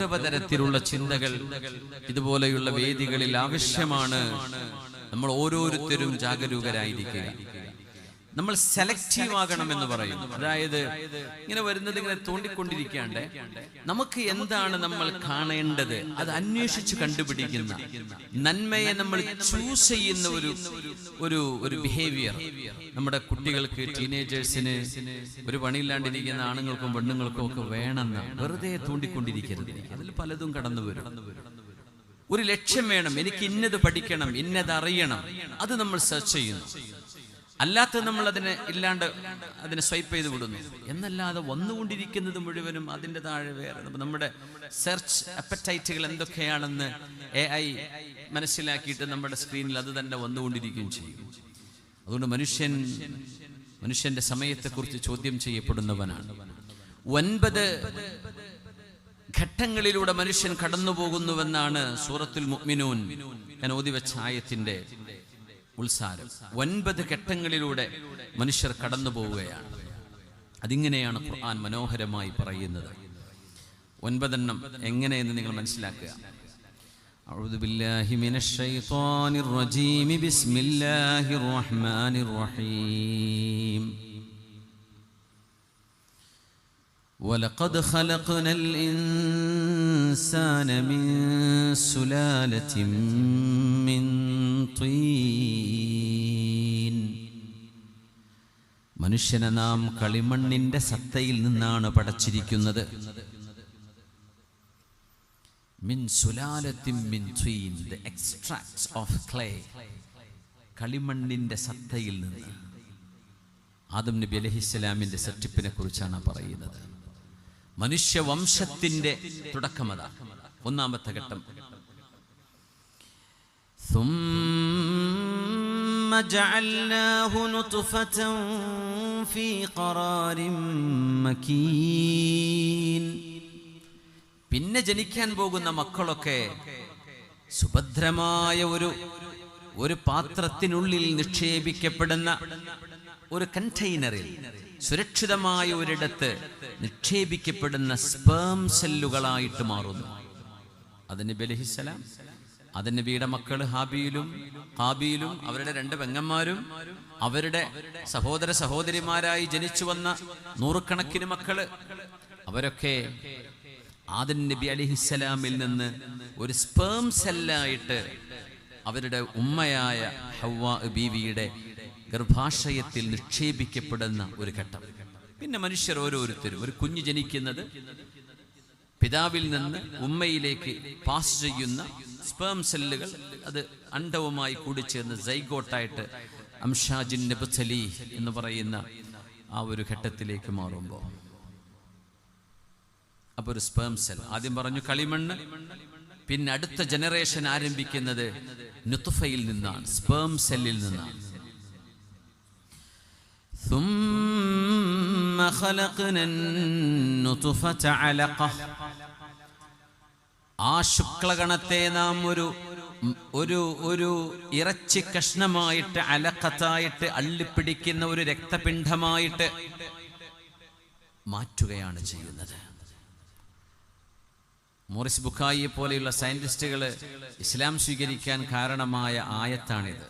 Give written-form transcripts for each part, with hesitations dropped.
ഗൗരവതരത്തിലുള്ള ചിന്തകൾ ഇതുപോലെയുള്ള വേദികളിൽ ആവശ്യമാണ്. നമ്മൾ ഓരോരുത്തരും ജാഗരൂകരായിരിക്കുക. നമ്മൾ സെലക്റ്റീവ് ആകണമെന്ന് പറയും. അതായത് ഇങ്ങനെ വരുന്നത് ഇങ്ങനെ തോണ്ടിക്കൊണ്ടിരിക്കാണ്ട് നമുക്ക് എന്താണ് നമ്മൾ കാണേണ്ടത് അത് അന്വേഷിച്ച് കണ്ടുപിടിക്കുന്ന, നന്മയെ നമ്മൾ ചൂസ് ചെയ്യുന്ന ഒരു ബിഹേവിയർ നമ്മുടെ കുട്ടികൾക്ക്, ടീനേജേഴ്സിന്, ഒരു പണിയില്ലാണ്ടിരിക്കുന്ന ആണുങ്ങൾക്കും പെണ്ണുങ്ങൾക്കും ഒക്കെ വേണമെന്ന് വെറുതെ തോണ്ടിക്കൊണ്ടിരിക്കരുത്. അതിൽ പലതും കടന്നു വരും. ഒരു ലക്ഷ്യം വേണം, എനിക്ക് ഇന്നത് പഠിക്കണം, ഇന്നത് അറിയണം, അത് നമ്മൾ സെർച്ച് ചെയ്യുന്നു. അല്ലാത്ത നമ്മൾ അതിനെ സ്വൈപ്പ് ചെയ്ത് വിടുന്നു എന്നല്ലാതെ വന്നുകൊണ്ടിരിക്കുന്നത് മുഴുവനും അതിൻ്റെ താഴെ വേറെ നമ്മുടെ സെർച്ച് അപ്പറ്റൈറ്റുകൾ എന്തൊക്കെയാണെന്ന് AI മനസ്സിലാക്കിയിട്ട് നമ്മുടെ സ്ക്രീനിൽ അത് തന്നെ വന്നുകൊണ്ടിരിക്കുകയും ചെയ്യും. അതുകൊണ്ട് മനുഷ്യന്റെ സമയത്തെക്കുറിച്ച് ചോദ്യം ചെയ്യപ്പെടുന്നവനാണ്. 9 ഘട്ടങ്ങളിലൂടെ മനുഷ്യൻ കടന്നു പോകുന്നുവെന്നാണ് സൂറത്തുൽ മുഅ്മിനൂൻ ഞാൻ ഓതിവെച്ച ആയത്തിന്റെ ഉത്സാരം. 9 ഘട്ടങ്ങളിലൂടെ മനുഷ്യർ കടന്നു പോവുകയാണ്. അതിങ്ങനെയാണ് ഖുർആൻ മനോഹരമായി പറയുന്നത്. 9 എങ്ങനെയെന്ന് നിങ്ങൾ മനസ്സിലാക്കുക. അഊദു ബില്ലാഹി മിനശ് ശൈത്വാനിർ റജീം. ബിസ്മില്ലാഹിർ റഹ്മാനിർ റഹീം. وَلَقَدْ خَلَقْنَا الْإِنسَانَ مِنْ سُلَالَةٍ مِنْ طِينٍ. മനുഷ്യനെ നാം കളിമണ്ണിന്റെ സത്തയിൽ നിന്നാണ് പടച്ചിരിക്കുന്നത്. മിൻ സുലാലത്തിൻ മിൻ ത്വീൻ, the extracts of clay. കളിമണ്ണിന്റെ സത്തയിൽ നിന്ന്. ആദം നബി അലൈഹിസ്സലാമിന്റെ സൃഷ്ടിപ്പിനെ കുറിച്ചാണ് പറയുന്നത്. മനുഷ്യവംശത്തിന്റെ തുടക്കമതാ. 1ാമത്തെ ഘട്ടം. ثُمَّ جَعَلْنَاهُ نُطْفَةً فِي قَرَارٍ مَكِينٍ. പിന്നെ ജനിക്കാൻ പോകുന്ന മക്കളൊക്കെ സുഭദ്രമായ ഒരു പാത്രത്തിനുള്ളിൽ നിക്ഷേപിക്കപ്പെടുന്ന ഒരു കണ്ടെയ്നറിൽ, സുരക്ഷിതമായ ഒരിടത്ത് നിക്ഷേപിക്കപ്പെടുന്ന സ്പേം സെല്ലുകളായിട്ട് മാറുന്നു. അത് നബി അലൈഹിസ്സലാം, അത് നബിയുടെ മക്കൾ ഹാബീലും ഹാബീലും അവരുടെ 2 പെങ്ങന്മാരും അവരുടെ സഹോദര സഹോദരിമാരായി ജനിച്ചു വന്ന നൂറുകണക്കിന് മക്കള്, അവരൊക്കെ ആദം നബി അലൈഹിസ്സലാമിൽ നിന്ന് ഒരു സ്പേം സെല്ലായിട്ട് അവരുടെ ഉമ്മയായ ഹവ്വാ ബീവിയുടെ ഗർഭാശയത്തിൽ നിക്ഷേപിക്കപ്പെടുന്ന ഒരു ഘട്ടം. പിന്നെ മനുഷ്യർ ഓരോരുത്തരും, ഒരു കുഞ്ഞ് ജനിക്കുന്നത് പിതാവിൽ നിന്ന് ഉമ്മയിലേക്ക് പാസ് ചെയ്യുന്ന സ്പേം സെല്ലുകൾ, അത് അണ്ഡവുമായി കൂടിച്ചേർന്ന് സൈഗോട്ടായിട്ട് അംഷാജിൻ നബ്തലി എന്ന് പറയുന്ന ആ ഒരു ഘട്ടത്തിലേക്ക് മാറുമ്പോൾ, അപ്പൊ ഒരു സ്പേം സെൽ ആദ്യം പറഞ്ഞു കളിമണ്ണ്, പിന്നെ അടുത്ത ജനറേഷൻ ആരംഭിക്കുന്നത് നുത്ഫയിൽ നിന്നാണ്, സ്പേം സെല്ലിൽ നിന്നാണ്. ثُمَّ خَلَقْنَا النُّطْفَةَ عَلَقَةً. ആ ശുക്ലഗണത്തെ നാം ഒരു ഇറച്ചി കഷ്ണമായിട്ട്, അലഖത്തായിട്ട്, അള്ളിപ്പിടിക്കുന്ന ഒരു രക്തപിണ്ഡമായിട്ട് മാറ്റുകയാണ് ചെയ്യുന്നത്. മോറിസ് ബുഖായിയെ പോലെയുള്ള സയന്റിസ്റ്റുകൾ ഇസ്ലാം സ്വീകരിക്കാൻ കാരണമായ ആയത്താണിത്.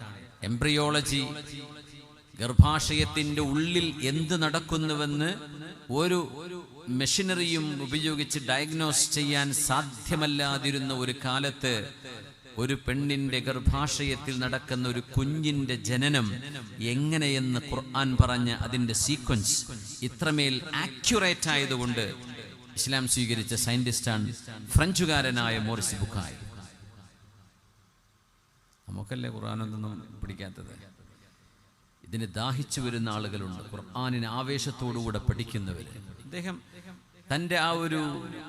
എംബ്രിയോളജി, ഗർഭാശയത്തിന്റെ ഉള്ളിൽ എന്ത് നടക്കുന്നുവെന്ന് ഒരു മെഷീനറിയും ഉപയോഗിച്ച് ഡയഗ്നോസ് ചെയ്യാൻ സാധ്യമല്ലാതിരുന്ന ഒരു കാലത്ത് ഒരു പെണ്ണിന്റെ ഗർഭാശയത്തിൽ നടക്കുന്ന ഒരു കുഞ്ഞിന്റെ ജനനം എങ്ങനെയെന്ന് ഖുർആൻ പറഞ്ഞ അതിന്റെ സീക്വൻസ് ഇത്രമേൽ ആക്യുറേറ്റ് ആയതുകൊണ്ട് ഇസ്ലാം സ്വീകരിച്ച സയന്റിസ്റ്റാണ് ഫ്രഞ്ചുകാരനായ മോറിസ് ബുഖായി. നമുക്കല്ലേ ഖുർആനൊന്നും പിടിക്കാത്തത്? ഇതിന് ദാഹിച്ചു വരുന്ന ആളുകളുണ്ട്, ഖുർആനിനെ ആവേശത്തോടുകൂടെ പഠിക്കുന്നവര്. അദ്ദേഹം തൻ്റെ ആ ഒരു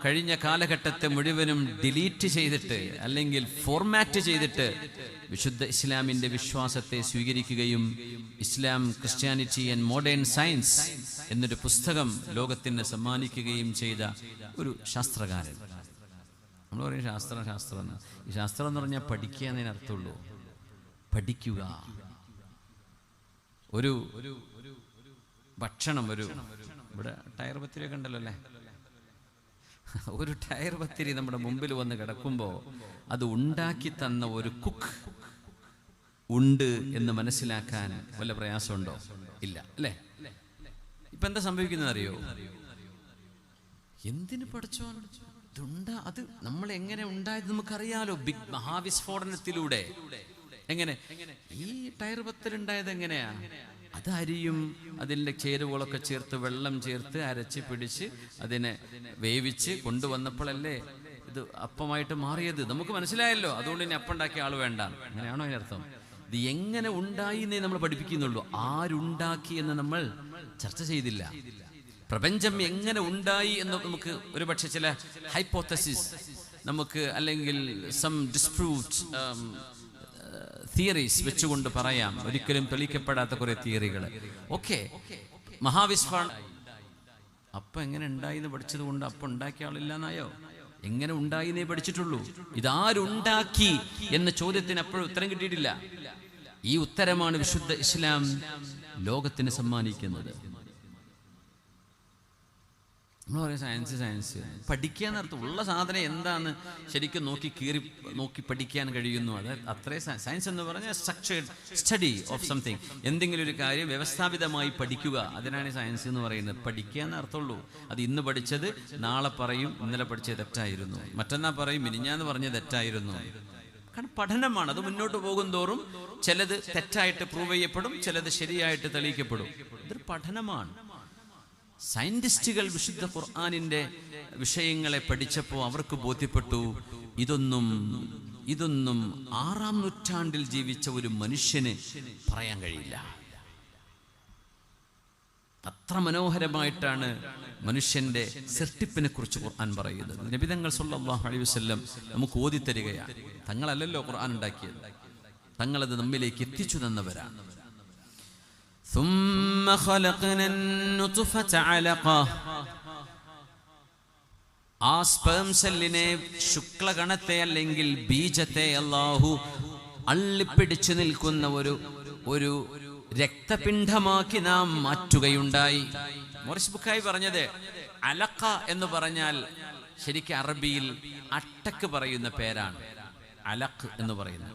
കഴിഞ്ഞ കാലഘട്ടത്തെ മുഴുവനും ഡിലീറ്റ് ചെയ്തിട്ട്, അല്ലെങ്കിൽ ഫോർമാറ്റ് ചെയ്തിട്ട്, വിശുദ്ധ ഇസ്ലാമിൻ്റെ വിശ്വാസത്തെ സ്വീകരിക്കുകയും ഇസ്ലാം, ക്രിസ്ത്യാനിറ്റി ആൻഡ് മോഡേൺ സയൻസ് എന്നൊരു പുസ്തകം ലോകത്തിന് സമ്മാനിക്കുകയും ചെയ്ത ഒരു ശാസ്ത്രകാരൻ. നമ്മൾ പറയും ശാസ്ത്രം എന്ന്. ഈ ശാസ്ത്രം എന്ന് പറഞ്ഞാൽ പഠിക്കുക എന്നതിന് അർത്ഥമുള്ളൂ. പഠിക്കുക. ഒരു ഭക്ഷണം, ഇവിടെ ടയർ പത്തിരിയൊക്കെ ഉണ്ടല്ലോ അല്ലേ? ഒരു ടയർ പത്തിരി നമ്മുടെ മുമ്പിൽ വന്ന് കിടക്കുമ്പോൾ അത് ഉണ്ടാക്കി തന്ന ഒരു കുക്ക് ഉണ്ട് എന്ന് മനസ്സിലാക്കാൻ വല്ല പ്രയാസമുണ്ടോ? ഇല്ല അല്ലേ? ഇപ്പൊ എന്താ സംഭവിക്കുന്നത് അറിയോ? എന്തിനു പഠിച്ചോ അത് നമ്മൾ എങ്ങനെ ഉണ്ടായത് നമുക്കറിയാലോ. ബിഗ് മഹാവിസ്ഫോടനത്തിലൂടെ എങ്ങനെ ഈ ടയർ പത്തലുണ്ടായത് എങ്ങനെയാ? അത് അരിയും അതിൻ്റെ ചേരുവകളൊക്കെ ചേർത്ത് വെള്ളം ചേർത്ത് അരച്ച് പിടിച്ച് അതിനെ വേവിച്ച് കൊണ്ടുവന്നപ്പോഴല്ലേ ഇത് അപ്പമായിട്ട് മാറിയത്. നമുക്ക് മനസ്സിലായല്ലോ. അതുകൊണ്ട് ഇനി അപ്പം ഉണ്ടാക്കിയ ആൾ വേണ്ട. അങ്ങനെയാണോ അതിനർത്ഥം? ഇത് എങ്ങനെ ഉണ്ടായി എന്നേ നമ്മൾ പഠിപ്പിക്കുന്നുള്ളൂ. ആരുണ്ടാക്കി എന്ന് നമ്മൾ ചർച്ച ചെയ്തില്ല. പ്രപഞ്ചം എങ്ങനെ ഉണ്ടായി എന്ന് നമുക്ക് ഒരുപക്ഷെ ചില ഹൈപ്പോത്തസിസ് നമുക്ക് അല്ലെങ്കിൽ സം ഡിസ്പ്രൂവ്ഡ് തിയറീസ് വെച്ചുകൊണ്ട് പറയാം. ഒരിക്കലും തെളിയിക്കപ്പെടാത്ത കുറെ തിയറികൾ. ഓക്കെ, മഹാവിസ്ഫോടനം അപ്പം എങ്ങനെ ഉണ്ടായി എന്ന് പഠിച്ചത് കൊണ്ട് അപ്പം ഉണ്ടാക്കിയ ആളില്ലാന്നായോ? എങ്ങനെ ഉണ്ടായി എന്നേ പഠിച്ചിട്ടുള്ളൂ. ഇതാരുണ്ടാക്കി എന്ന ചോദ്യത്തിന് അപ്പോഴും ഉത്തരം കിട്ടിയിട്ടില്ല. ഈ ഉത്തരമാണ് വിശുദ്ധ ഇസ്ലാം ലോകത്തിന് സമ്മാനിക്കുന്നത്. നമ്മൾ പറയും സയൻസ് പഠിക്കുക എന്നർത്ഥം ഉള്ള സാധനം എന്താന്ന് ശരിക്കും നോക്കി പഠിക്കാൻ കഴിയുന്നു. അത് അത്രേ സയൻസ് എന്ന് പറഞ്ഞാൽ സ്ട്രക്ചേർഡ് സ്റ്റഡി ഓഫ് സംതിങ്. എന്തെങ്കിലും ഒരു കാര്യം വ്യവസ്ഥാപിതമായി പഠിക്കുക, അതിനാണ് സയൻസ് എന്ന് പറയുന്നത്. പഠിക്കുക എന്ന് അർത്ഥമുള്ളൂ. അത് ഇന്ന് പഠിച്ചത് നാളെ പറയും ഇന്നലെ പഠിച്ചത് തെറ്റായിരുന്നു, മറ്റന്നാൾ പറയും മിനിഞ്ഞാന്ന് പറഞ്ഞത് തെറ്റായിരുന്നു. കാരണം പഠനമാണ്. അത് മുന്നോട്ട് പോകും തോറും ചിലത് തെറ്റായിട്ട് പ്രൂവ് ചെയ്യപ്പെടും, ചിലത് ശരിയായിട്ട് തെളിയിക്കപ്പെടും. ഇതൊരു പഠനമാണ്. സയന്റിസ്റ്റുകൾ വിശുദ്ധ ഖുർആനിന്റെ വിഷയങ്ങളെ പഠിച്ചപ്പോൾ അവർക്ക് ബോധ്യപ്പെട്ടു ഇതൊന്നും 6-ാം നൂറ്റാണ്ടിൽ ജീവിച്ച ഒരു മനുഷ്യന് പറയാൻ കഴിയില്ല. അത്ര മനോഹരമായിട്ടാണ് മനുഷ്യന്റെ സൃഷ്ടിപ്പിനെ കുറിച്ച് ഖുർആൻ പറയുന്നത്. നബി തങ്ങൾ സല്ലല്ലാഹു അലൈഹി വസല്ലം നമുക്ക് ഓതിത്തരികയാണ്. തങ്ങളല്ലല്ലോ ഖുർആൻ ഉണ്ടാക്കിയത്, തങ്ങളത് നമ്മിലേക്ക് എത്തിച്ചു തന്നവരാണ്. ثم خلقنا النطفة علقة. ആ സ്പേം സെല്ലിനെ, ശുക്ലകണത്തെ അല്ലെങ്കിൽ ബീജത്തെ അല്ലാഹു അള്ളിപ്പിടിച്ചു നിൽക്കുന്ന ഒരു രക്തപിണ്ഡമാക്കി നാം മാറ്റുകയുണ്ടായി. മോറിസ് ബുഖാരി പറഞ്ഞത് അലഖ എന്ന് പറഞ്ഞാൽ ശരിക്കും അറബിയിൽ അട്ടക്ക് പറയുന്ന പേരാണ്. അലഖ് എന്ന് പറയുന്നത്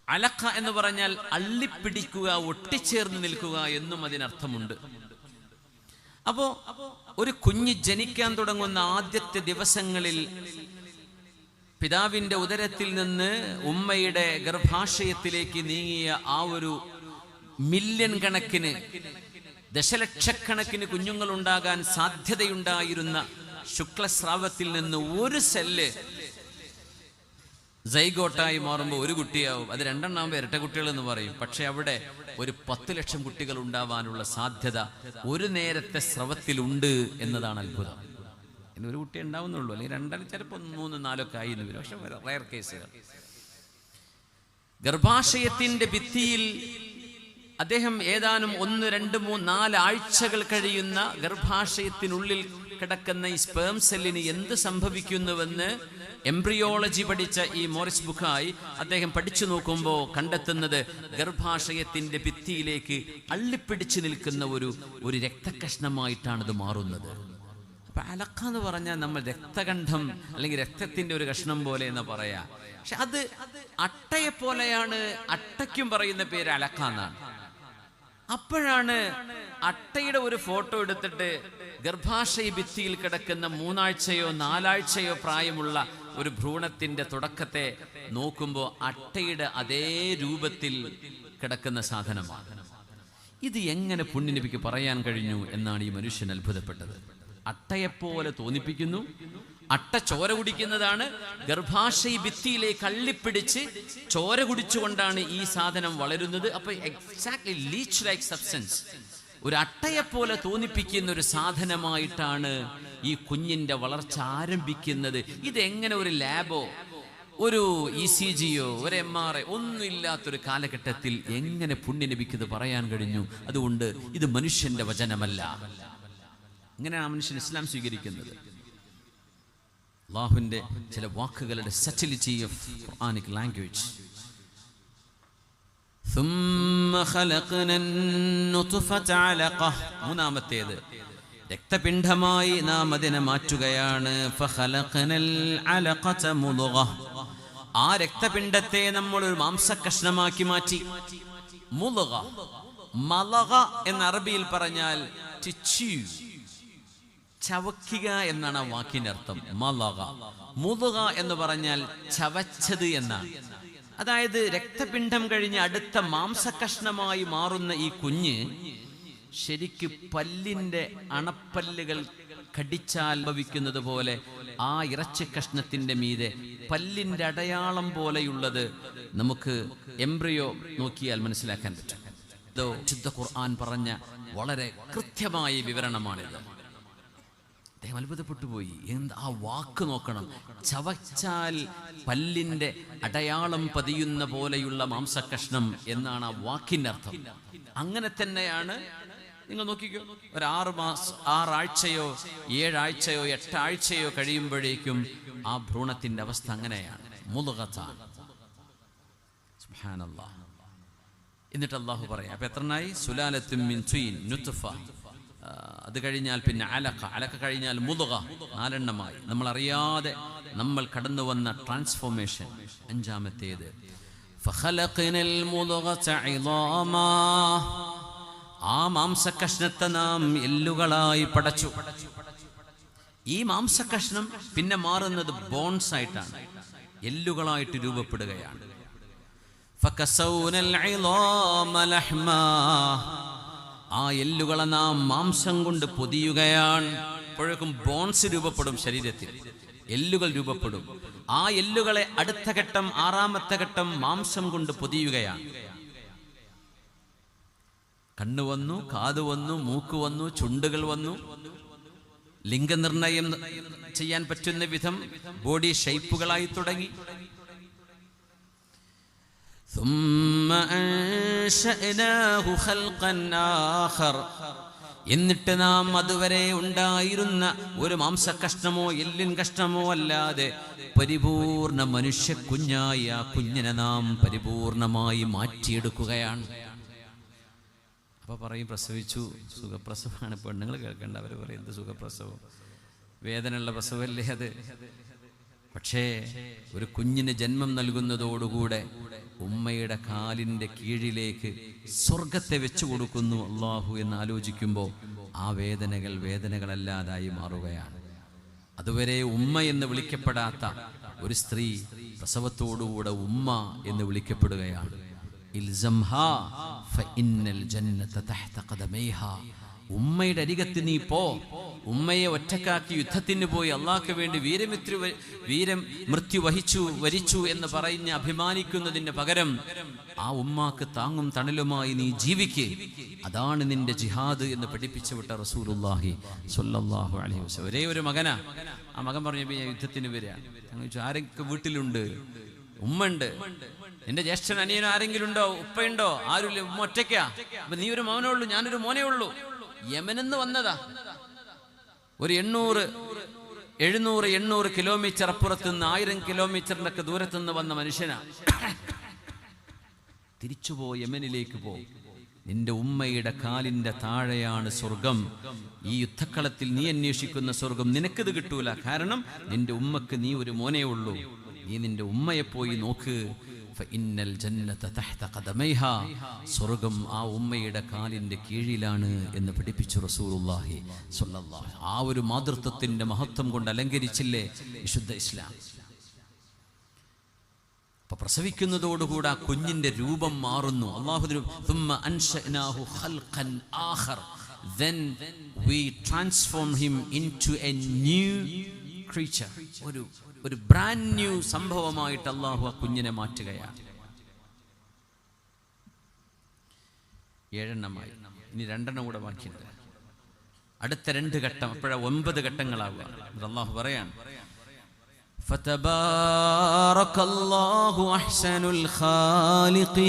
അലഖ എന്ന് പറഞ്ഞാൽ അള്ളിപ്പിടിക്കുക, ഒട്ടിച്ചേർന്ന് നിൽക്കുക എന്നും അതിനർത്ഥമുണ്ട്. അപ്പോ ഒരു കുഞ്ഞ് ജനിക്കാൻ തുടങ്ങുന്ന ആദ്യത്തെ ദിവസങ്ങളിൽ പിതാവിന്റെ ഉദരത്തിൽ നിന്ന് ഉമ്മയുടെ ഗർഭാശയത്തിലേക്ക് നീങ്ങിയ ആ ഒരു മില്യൺ കണക്കിന്, ദശലക്ഷക്കണക്കിന് കുഞ്ഞുങ്ങൾ ഉണ്ടാകാൻ സാധ്യതയുണ്ടായിരുന്ന ശുക്ലസ്രാവത്തിൽ നിന്ന് ഒരു സെല്ല് സൈഗോട്ടായി മാറുമ്പോൾ ഒരു കുട്ടിയാവും. അത് 2 ഇരട്ട കുട്ടികൾ എന്ന് പറയും. പക്ഷെ അവിടെ ഒരു 10 ലക്ഷം കുട്ടികൾ ഉണ്ടാവാനുള്ള സാധ്യത ഒരു നേരത്തെ സ്രവത്തിലുണ്ട് എന്നതാണ് അത്ഭുതം. ഇനി ഒരു കുട്ടി ഉണ്ടാവുന്നുള്ളൂ, അല്ലെങ്കിൽ 2, ചിലപ്പോൾ 3, 4 ഒക്കെ ആയി എന്ന് വരും. പക്ഷെ റയർ കേസുകൾ. ഗർഭാശയത്തിന്റെ ഭിത്തിയിൽ അദ്ദേഹം ഏതാനും 1, 2, 3, 4 ആഴ്ചകൾ കഴിയുന്ന ഗർഭാശയത്തിനുള്ളിൽ കിടക്കുന്ന ഈ സ്പേം സെല്ലിന് എന്ത് സംഭവിക്കുന്നുവെന്ന് എംബ്രിയോളജി പഠിച്ച ഈ മോറിസ് ബുഖായി അദ്ദേഹം പഠിച്ചു നോക്കുമ്പോൾ കണ്ടെത്തുന്നത് ഗർഭാശയത്തിന്റെ ഭിത്തിയിലേക്ക് അള്ളിപ്പിടിച്ചു നിൽക്കുന്ന ഒരു രക്തകഷ്ണമായിട്ടാണ് ഇത് മാറുന്നത്. അപ്പൊ അലക്ക എന്ന് പറഞ്ഞാൽ നമ്മൾ രക്തകണ്ഠം അല്ലെങ്കിൽ രക്തത്തിന്റെ ഒരു കഷ്ണം പോലെ എന്ന് പറയാ. പക്ഷെ അത് അട്ടയെ പോലെയാണ്. അട്ടയ്ക്കും പറയുന്ന പേര് അലക്ക എന്നാണ്. അപ്പോഴാണ് അട്ടയുടെ ഒരു ഫോട്ടോ എടുത്തിട്ട് ഗർഭാശയ ഭിത്തിയിൽ കിടക്കുന്ന 3 ആഴ്ചയോ 4 ആഴ്ചയോ പ്രായമുള്ള ഒരു ഭ്രൂണത്തിന്റെ തുടക്കത്തെ നോക്കുമ്പോൾ അട്ടയുടെ അതേ രൂപത്തിൽ കിടക്കുന്ന സാധനമാണ്. ഇത് എങ്ങനെ പുണ്യനബിക്ക് പറയാൻ കഴിഞ്ഞു എന്നാണ് ഈ മനുഷ്യൻ അത്ഭുതപ്പെട്ടത്. അട്ടയെപ്പോലെ തോന്നിപ്പിക്കുന്നു. അട്ട ചോര കുടിക്കുന്നതാണ്. ഗർഭാശയ ഭിത്തിയിലേക്ക് അള്ളിപ്പിടിച്ച് ചോര കുടിച്ചുകൊണ്ടാണ് ഈ സാധനം വളരുന്നത്. അപ്പൊ എക്സാക്ട്ലി ലീച്ച് ലൈക്ക് സബ്സ്റ്റൻസ്, ഒരു അട്ടയെപ്പോലെ തോന്നിപ്പിക്കുന്ന ഒരു സാധനമായിട്ടാണ് ഈ കുഞ്ഞിന്റെ വളർച്ച ആരംഭിക്കുന്നത്. ഇതെങ്ങനെ ഒരു ലാബോ ഒരു ECGയോ ഒരു MRI ഒന്നുമില്ലാത്തൊരു കാലഘട്ടത്തിൽ എങ്ങനെ പുണ്യനബിക്ക് ഇത് പറയാൻ കഴിഞ്ഞു? അതുകൊണ്ട് ഇത് മനുഷ്യന്റെ വചനമല്ല. ഇങ്ങനെയാണ് മനുഷ്യൻ ഇസ്ലാം സ്വീകരിക്കുന്നത്. അല്ലാഹുവിന്റെ ചില വാക്കുകളുടെ സറ്റിലിറ്റി ഓഫ് ഖുർആനിക് ലാംഗ്വേജ്. ثم خلقنا النطفة علقة. മൂന്നാമത്തേത് രക്തപിണ്ഡമായി നാം അതിനെ മാറ്റുകയാണ്. ഫഖലഖനൽ അലഖത മുദ്ഗ, ആ രക്തപിണ്ഡത്തെ നമ്മൾ ഒരു മാംസകഷ്ണമാക്കി മാറ്റി. മുദ്ഗ, മലഗ എന്ന അറബിയിൽ പറഞ്ഞാൽ ചവക്കുക എന്നാണ് ആ വാക്കിന്റെ അർത്ഥം. മലഗ. മുദ്ഗ എന്ന് പറഞ്ഞാൽ ചവച്ചത് എന്നാണ്. അതായത് രക്തപിണ്ഡം കഴിഞ്ഞ് അടുത്ത മാംസകഷ്ണമായി മാറുന്ന ഈ കുഞ്ഞ് ശരിക്ക് പല്ലിന്റെ അണപ്പല്ലുകൾ കടിച്ചാൽ ഭവിക്കുന്നത് പോലെ ആ ഇറച്ചി കഷ്ണത്തിന്റെ മീതെ പല്ലിന്റെ അടയാളം പോലെയുള്ളത് നമുക്ക് എംബ്രിയോ നോക്കിയാൽ മനസ്സിലാക്കാൻ പറ്റും. ഇതോ വിശുദ്ധ ഖുർആൻ പറഞ്ഞ വളരെ കൃത്യമായ വിവരണമാണിത്. അദ്ദേഹം അത്ഭുതപ്പെട്ടു പോയി. ആ വാക്ക് നോക്കണം, ചവച്ചാൽ പല്ലിന്റെ അടയാളം പതിയുന്ന പോലെയുള്ള മാംസകഷ്ണം എന്നാണ് ആ വാക്കിന്റെ അർത്ഥം. അങ്ങനെ തന്നെയാണ്. നിങ്ങൾ നോക്കിക്കോ, ഒരു 6 ആഴ്ചയോ 7 ആഴ്ചയോ 8 ആഴ്ചയോ കഴിയുമ്പോഴേക്കും ആ ഭ്രൂണത്തിന്റെ അവസ്ഥ അങ്ങനെയാണ്. മുദ്ഗത്താൻ. സുബ്ഹാനല്ലാഹ്. എന്നിട്ട് അല്ലാഹു പറയാം, അപ്പൊ എത്രനായി? സുലാലത്തും മിൻ തീൻ, നുത്ഫ, അത് കഴിഞ്ഞാൽ പിന്നെ അലഖ, അലഖ കഴിഞ്ഞാൽ മുദ്ഗ, 4 എണ്ണമായി. നമ്മൾ അറിയാതെ നമ്മൾ കടന്നു വന്ന ട്രാൻസ്ഫോർമേഷൻ. 5-ാമത്തേത് ഫഖലഖനൽ മുദ്ഗത ഇളാമാ, ആ മാംസകഷ്ണത്തെ നാം എല്ലുകളായി പടച്ചു. ഈ മാംസകഷ്ണം പിന്നെ മാറുന്നത് ബോൺസ് ആയിട്ടാണ്, എല്ലുകളായിട്ട് രൂപപ്പെടുകയാണ്. ഫകസൗനൽ ഇളാമ ലഹ്മാ, ആ എല്ലുകളെ നാം മാംസം കൊണ്ട് പൊതിയുകയാണ്. അപ്പോഴേക്കും ബോൺസ് രൂപപ്പെടും, ശരീരത്തിൽ എല്ലുകൾ രൂപപ്പെടും. ആ എല്ലുകളെ അടുത്ത ഘട്ടം, 6-ാമത്തെ ഘട്ടം മാംസം കൊണ്ട് പൊതിയുകയാണ്. കണ്ണ് വന്നു, കാത് വന്നു, മൂക്ക് വന്നു, ചുണ്ടുകൾ വന്നു. ലിംഗനിർണയം ചെയ്യാൻ പറ്റുന്ന വിധം ബോഡി ഷേപ്പുകളായി തുടങ്ങി. എന്നിട്ട് നാം അതുവരെ ഉണ്ടായിരുന്ന ഒരു മാംസകഷ്ണമോ എല്ലിൻ കഷ്ണമോ അല്ലാതെ പരിപൂർണ മനുഷ്യ കുഞ്ഞായി ആ കുഞ്ഞിനെ നാം പരിപൂർണമായി മാറ്റിയെടുക്കുകയാണ്. അപ്പൊ പറയും, പ്രസവിച്ചു, സുഖപ്രസവമാണ്. പെണ്ണുങ്ങൾ കേൾക്കേണ്ട, അവർ പറയും എന്ത് സുഖപ്രസവം, വേദനയുള്ള പ്രസവമല്ലേ അത്. പക്ഷേ ഒരു കുഞ്ഞിന് ജന്മം നൽകുന്നതോടുകൂടെ ഉമ്മയുടെ കാലിന്റെ കീഴിലേക്ക് സ്വർഗത്തെ വെച്ചു കൊടുക്കുന്നു അല്ലാഹു എന്ന് ആലോചിക്കുമ്പോൾ ആ വേദനകളല്ലാതായി മാറുകയാണ്. അതുവരെ ഉമ്മ എന്ന് വിളിക്കപ്പെടാത്ത ഒരു സ്ത്രീ പ്രസവത്തോടുകൂടെ ഉമ്മ എന്ന് വിളിക്കപ്പെടുകയാണ്. ഇൽസംഹാ ഫഇന്നൽ ജന്നത തഹ്ത ഖദമൈഹാ, ഉമ്മയുടെ അരികത്ത് നീ പോ. ഉമ്മയെ ഒറ്റക്കാക്കി യുദ്ധത്തിന് പോയി അള്ളാഹ്ക്ക് വേണ്ടി വീരമൃത്യു വരിച്ചു എന്ന് പറഞ്ഞ് അഭിമാനിക്കുന്നതിന് പകരം ആ ഉമ്മാക്ക് താങ്ങും തണലുമായി നീ ജീവിക്ക്. അതാണ് നിന്റെ ജിഹാദ് എന്ന് പഠിപ്പിച്ചു വിട്ട റസൂലുള്ളാഹി സ്വല്ലല്ലാഹു അലൈഹി വസല്ലം. ഒരേ ഒരു മകനാ. ആ മകൻ പറഞ്ഞു, ഞാൻ യുദ്ധത്തിന് വരിക. ആരൊക്കെ വീട്ടിലുണ്ട്? ഉമ്മ ഉണ്ട്. നിന്റെ ജ്യേഷ്ഠൻ അനിയനോ ആരെങ്കിലും ഉണ്ടോ? ഉപ്പയുണ്ടോ? ആരുമില്ല. ഉമ്മ ഒറ്റയ്ക്കാ. അപ്പൊ നീ ഒരു മകനേ ഉള്ളൂ, ഞാനൊരു മോനേ ഉള്ളൂ. യമനെന്ന് വന്നതാ. ഒരു 700 കിലോമീറ്റർ അപ്പുറത്ത് നിന്ന്, 1000 കിലോമീറ്ററിന്റെ ഒക്കെ ദൂരത്ത് നിന്ന് വന്ന മനുഷ്യനാ. തിരിച്ചുപോ, യമനിലേക്ക് പോ. നിന്റെ ഉമ്മയുടെ കാലിന്റെ താഴെയാണ് സ്വർഗം. ഈ യുദ്ധക്കളത്തിൽ നീ അന്വേഷിക്കുന്ന സ്വർഗം നിനക്കിത് കിട്ടൂല. കാരണം നിന്റെ ഉമ്മക്ക് നീ ഒരു മോനേ ഉള്ളൂ. നീ നിന്റെ ഉമ്മയെ പോയി നോക്ക്. ഫഇന്നൽ ജന്നത തഹ്ത ഖദമൈഹാ, സ്വർഗം ആ ഉമ്മയുടെ കാലിന്റെ കീഴിലാണ് എന്ന് പഠിപ്പിച്ചു റസൂലുള്ളാഹി സ്വല്ലല്ലാഹു. ആ ഒരു മാതൃത്വത്തിന്റെ മഹത്വം കൊണ്ട് അലങ്കരിച്ചില്ലേ വിശുദ്ധ ഇസ്ലാം. അപ്പൊ പ്രസവിക്കുന്നതോടുകൂടെ ആ കുഞ്ഞിന്റെ രൂപം മാറുന്നു. അല്ലാഹു ثم أنشأناه خلقا آخر, then we transform him into a new creature. ഒരു ബ്രാൻഡ് ന്യൂ സംഭവമായിട്ട് അല്ലാഹു ആ കുഞ്ഞിനെ മാറ്റുകയാണ്. 7 എണ്ണമായി. ഇനി 2 എണ്ണം കൂടെ ബാക്കിയുണ്ട്. അടുത്ത 2 ഘട്ടം, അപ്പോഴാ 9 ഘട്ടങ്ങളാവുക. അല്ലാഹു പറയാണ്, ഫതബാറകല്ലാഹു അഹ്സനുൽ ഖാലിഖീൻ.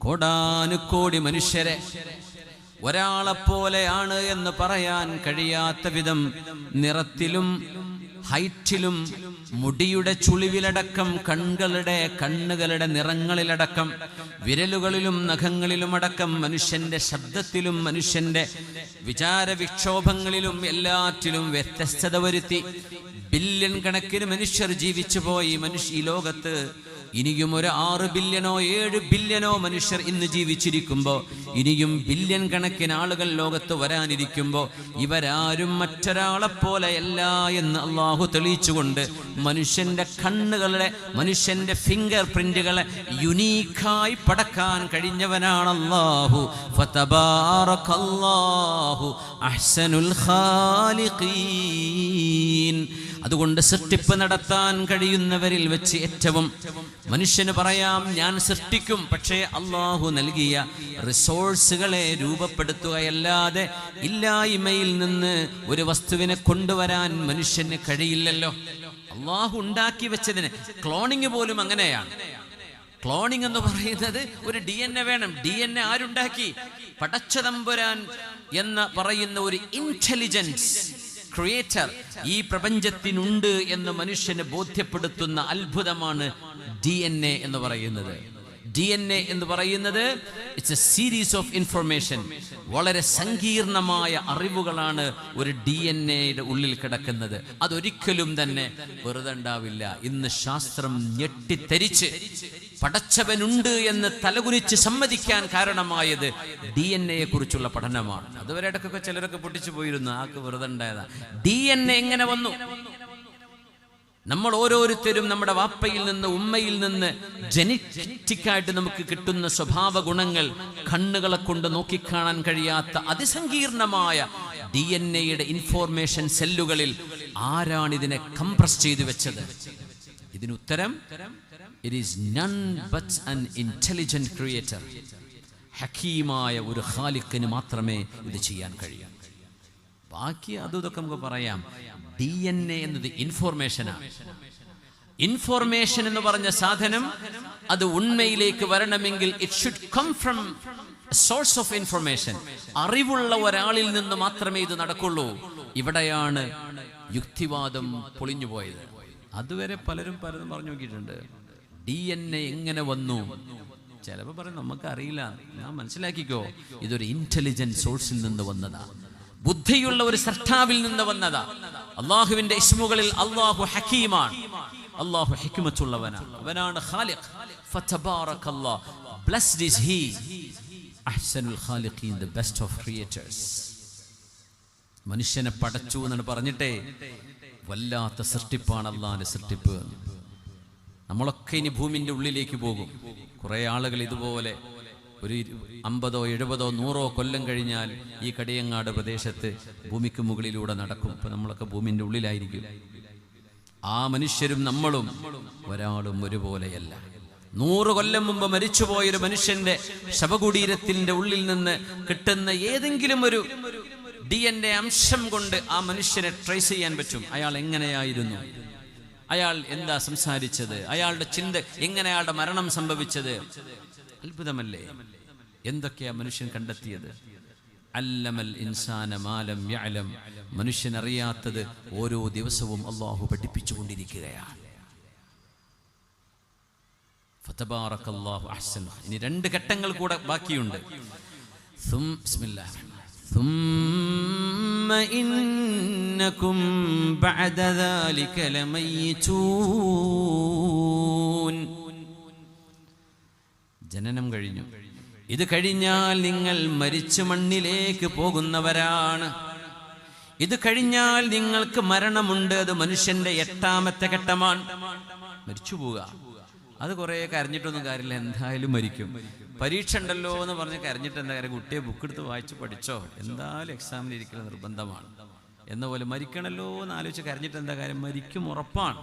കോടാനുകോടി മനുഷ്യരെ ഒരാളെപ്പോലെയാണ് എന്ന് പറയാൻ കഴിയാത്ത വിധം നിറത്തിലും ഹൈറ്റിലും മുടിയുടെ ചുളിവിലടക്കം കണ്ണുകളുടെ നിറങ്ങളിലടക്കം വിരലുകളിലും നഖങ്ങളിലുമടക്കം മനുഷ്യന്റെ ശബ്ദത്തിലും മനുഷ്യന്റെ വിചാര വിക്ഷോഭങ്ങളിലും എല്ലാറ്റിലും വ്യത്യസ്തത വരുത്തി ബില്യൺ കണക്കിന് മനുഷ്യർ ജീവിച്ചു പോയി. ഈ ലോകത്ത് ഇനിയും ഒരു 6 ബില്യണോ 7 ബില്യണോ മനുഷ്യർ ഇന്ന് ജീവിച്ചിരിക്കുമ്പോൾ ഇനിയും ബില്യൺ കണക്കിന് ആളുകൾ ലോകത്ത് വരാനിരിക്കുമ്പോൾ ഇവരാരും മറ്റൊരാളെപ്പോലെയല്ല എന്ന് അള്ളാഹു തെളിയിച്ചുകൊണ്ട് മനുഷ്യന്റെ കണ്ണുകളെ മനുഷ്യന്റെ ഫിംഗർ പ്രിന്റുകളെ യുണീക്കായി പടക്കാൻ കഴിഞ്ഞവനാണ് അള്ളാഹു. ഫതബാറകല്ലാഹു അഹ്സനുൽ ഖാലിഖീൻ. അതുകൊണ്ട് സൃഷ്ടിപ്പ് നടത്താൻ കഴിയുന്നവരിൽ വെച്ച് ഏറ്റവും മനുഷ്യന് പറയാം ഞാൻ സൃഷ്ടിക്കും, പക്ഷേ അള്ളാഹു നൽകിയ റിസോഴ്സുകളെ രൂപപ്പെടുത്തുകയല്ലാതെ ഇല്ലായ്മയിൽ നിന്ന് ഒരു വസ്തുവിനെ കൊണ്ടുവരാൻ മനുഷ്യന് കഴിയില്ലല്ലോ. അള്ളാഹു ഉണ്ടാക്കി വെച്ചതിന് ക്ലോണിങ് പോലും അങ്ങനെയാണ്. ക്ലോണിങ് എന്ന് പറയുന്നത് ഒരു DNA വേണം. DNA ആരുണ്ടാക്കി? പടച്ചതമ്പുരാൻ എന്ന് പറയുന്ന ഒരു ഇന്റലിജൻസ് ക്രിയേറ്റർ ഈ പ്രപഞ്ചത്തിനുണ്ട് എന്ന് മനുഷ്യനെ ബോധ്യപ്പെടുത്തുന്ന അത്ഭുതമാണ് DNA എന്ന് പറയുന്നത്. DNA എന്ന് പറയുന്നത് it's A series of information. വളരെ സങ്കീർണമായ അറിവുകളാണ് ഒരു DNA-യുടെ ഉള്ളിൽ കിടക്കുന്നത്. അതൊരിക്കലും തന്നെ വെറുതെ ഉണ്ടാവില്ല. ഇന്ന് ശാസ്ത്രം ഞെട്ടിത്തരിച്ച് പടച്ചവനുണ്ട് എന്ന് തലകുനിച്ച് സമ്മതിക്കാൻ കാരണമായത് DNA കുറിച്ചുള്ള പഠനമാണ്. അതുവരെ ഇടയ്ക്കൊക്കെ ചിലരൊക്കെ പൊട്ടിച്ചു പോയിരുന്നു, ആക്ക് വെറുതെ ഉണ്ടായതാ. DNA എങ്ങനെ വന്നു? നമ്മൾ ഓരോരുത്തരും നമ്മുടെ വാപ്പയിൽ നിന്ന് ഉമ്മയിൽ നിന്ന് ജനറ്റിക്കായിട്ട് നമുക്ക് കിട്ടുന്ന സ്വഭാവ ഗുണങ്ങൾ കണ്ണുകളെ കൊണ്ട് നോക്കിക്കാണാൻ കഴിയാത്ത അതിസങ്കീർണമായ DNA-യുടെ ഇൻഫോർമേഷൻ സെല്ലുകളിൽ ആരാണ് ഇതിനെ കംപ്രസ് ചെയ്തു വെച്ചത്? ഇതിനുത്തരം it is none but an intelligent creator. ഹക്കീമായ ഒരു ഖാലിഖിന് മാത്രമേ ഇത് ചെയ്യാൻ കഴിയൂ. ബാക്കി അതൊക്കെ നമുക്ക് പറയാം. DNA എന്നത് ഇൻഫോർമേഷനാണ്. ഇൻഫോർമേഷൻ എന്ന് പറഞ്ഞ സാധനം അത് ഉണ്മയിലേക്ക് വരണമെങ്കിൽ it should come from source of information. അറിവുള്ള ഒരാളിൽ നിന്ന് മാത്രമേ ഇത് നടക്കുള്ളൂ. ഇവിടെയാണ് യുക്തിവാദം പൊളിഞ്ഞുപോയത്. അതുവരെ പലരും പറഞ്ഞു നോക്കിയിട്ടുണ്ട്. DNA എങ്ങനെ വന്നു? ചിലപ്പോൾ പറയും നമുക്കറിയില്ല. ഞാൻ മനസ്സിലാക്കിക്കോ, ഇതൊരു ഇന്റലിജന്റ് സോഴ്സിൽ നിന്ന് വന്നതാ, ബുദ്ധിയുള്ള ഒരു സൃഷ്ടാവിൽ നിന്ന് വന്നതാ. അള്ളാഹുവിന്റെ ഇസ്മുകളിൽ അള്ളാഹു ഹക്കീമാണ്, അള്ളാഹു ഹിക്മത്തുള്ളവനാണ്, അവനാണ് ഖാലിഖ്. ഫതബാറകല്ലാഹ്, ബ്ലെസ്ഡ് ഈസ് ഹി, അഹ്സനുൽ ഖാലിഖീൻ, ദി ബെസ്റ്റ് ഓഫ് ക്രിയേറ്റേഴ്സ്. മനുഷ്യനെ പടച്ചു എന്നാണ് പറഞ്ഞിട്ടേ വല്ലാത്ത സൃഷ്ടിപ്പാണ് അള്ളാഹിന്റെ സൃഷ്ടിപ്പ്. നമ്മളൊക്കെ ഇനി ഭൂമിന്റെ ഉള്ളിലേക്ക് പോകും. കുറെ ആളുകൾ ഇതുപോലെ ഒരു 50, 70, 100 കൊല്ലം കഴിഞ്ഞാൽ ഈ കടിയങ്ങാട് പ്രദേശത്ത് ഭൂമിക്ക് മുകളിലൂടെ നടക്കും. ഇപ്പൊ നമ്മളൊക്കെ ഭൂമിന്റെ ഉള്ളിലായിരിക്കും. ആ മനുഷ്യരും നമ്മളും ഒരാളും ഒരുപോലെയല്ല. 100 കൊല്ലം മുമ്പ് മരിച്ചുപോയൊരു മനുഷ്യന്റെ ശവകുടീരത്തിന്റെ ഉള്ളിൽ നിന്ന് കിട്ടുന്ന ഏതെങ്കിലും ഒരു DNA അംശം കൊണ്ട് ആ മനുഷ്യനെ ട്രേസ് ചെയ്യാൻ പറ്റും. അയാൾ എങ്ങനെയായിരുന്നു, അയാൾ എന്താ സംസാരിച്ചത്, അയാളുടെ ചിന്ത എങ്ങനെ, അയാളുടെ മരണം സംഭവിച്ചത്. അത്ഭുതമല്ലേ? എന്തൊക്കെയാ മനുഷ്യൻ കണ്ടെത്തിയത്? അല്ലമൽ ഇൻസാന മാലം യഅലം. മനുഷ്യൻ അറിയാത്തത് ഓരോ ദിവസവും അല്ലാഹു പഠിപ്പിച്ചുകൊണ്ടിരിക്കുകയാണ്. ഫതബാറകല്ലാഹു അഹ്സൻ. ഇനി 2 ഘട്ടങ്ങൾ കൂടെ ബാക്കിയുണ്ട്. ബിസ്മില്ലാഹ്. ثم إنكم بعد ذلك لميتون. ജനനം കഴിഞ്ഞു. ഇത് കഴിഞ്ഞാൽ നിങ്ങൾ മരിച്ചു മണ്ണിലേക്ക് പോകുന്നവരാണ്. ഇത് കഴിഞ്ഞാൽ നിങ്ങൾക്ക് മരണമുണ്ട്. അത് മനുഷ്യന്റെ 8ാമത്തെ ഘട്ടമാണ്. മരിച്ചു പോവുക. അത് കുറെ കരഞ്ഞിട്ടൊന്നും കാര്യമില്ല, എന്തായാലും മരിക്കും. പരീക്ഷ ഉണ്ടല്ലോ എന്ന് പറഞ്ഞ് കരഞ്ഞിട്ട് എന്താ കാര്യം? കുട്ടിയെ ബുക്ക് എടുത്ത് വായിച്ച് പഠിച്ചോ, എന്തായാലും എക്സാമിൽ ഇരിക്കൽ നിർബന്ധമാണ് എന്ന പോലെ മരിക്കണല്ലോ എന്ന് ആലോചിച്ച് കരഞ്ഞിട്ട് എന്താ കാര്യം? മരിക്കും, ഉറപ്പാണ്.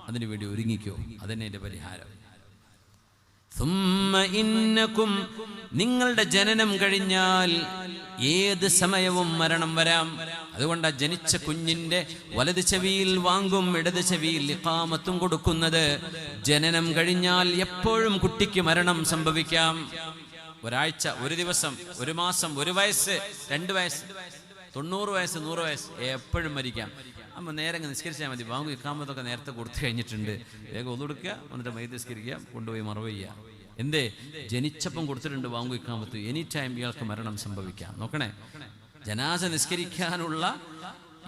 അതിനു വേണ്ടി ഒരുങ്ങിക്കോ, അതന്നെ എൻ്റെ പരിഹാരം. നിങ്ങളുടെ ജനനം കഴിഞ്ഞാൽ ഏത് സമയവും മരണം വരാം. അതുകൊണ്ട് ജനിച്ച കുഞ്ഞിന്റെ വലത് ചെവിയിൽ വാങ്ങും, ഇടത് ചെവിയിൽ ഇഖാമത്തും കൊടുക്കുന്നത്. ജനനം കഴിഞ്ഞാൽ എപ്പോഴും കുട്ടിക്ക് മരണം സംഭവിക്കാം. ഒരാഴ്ച, ഒരു ദിവസം, ഒരു മാസം, ഒരു വയസ്സ്, 2 വയസ്സ്, 90 വയസ്സ് 100 വയസ്സ് എപ്പോഴും മരിക്കാം. അമ്മ നേരെ നിസ്കരിച്ചാൽ മതി. ബാങ്ക് ഇഖാമത്തൊക്കെ നേരത്തെ കൊടുത്തു കഴിഞ്ഞിട്ടുണ്ട്. വേഗം ഒതുകൊടുക്കുക, എന്നിട്ട് മയ്യിത്ത് നിസ്കരിക്കുക, കൊണ്ടുപോയി മറവ് ചെയ്യുക. എന്തേ? ജനിച്ചപ്പം കൊടുത്തിട്ടുണ്ട് ബാങ്ക് ഇഖാമത്ത്. എനി ടൈം ഇയാൾക്ക് മരണം സംഭവിക്കാം. നോക്കണേ, ജനാസ നിസ്കരിക്കാനുള്ള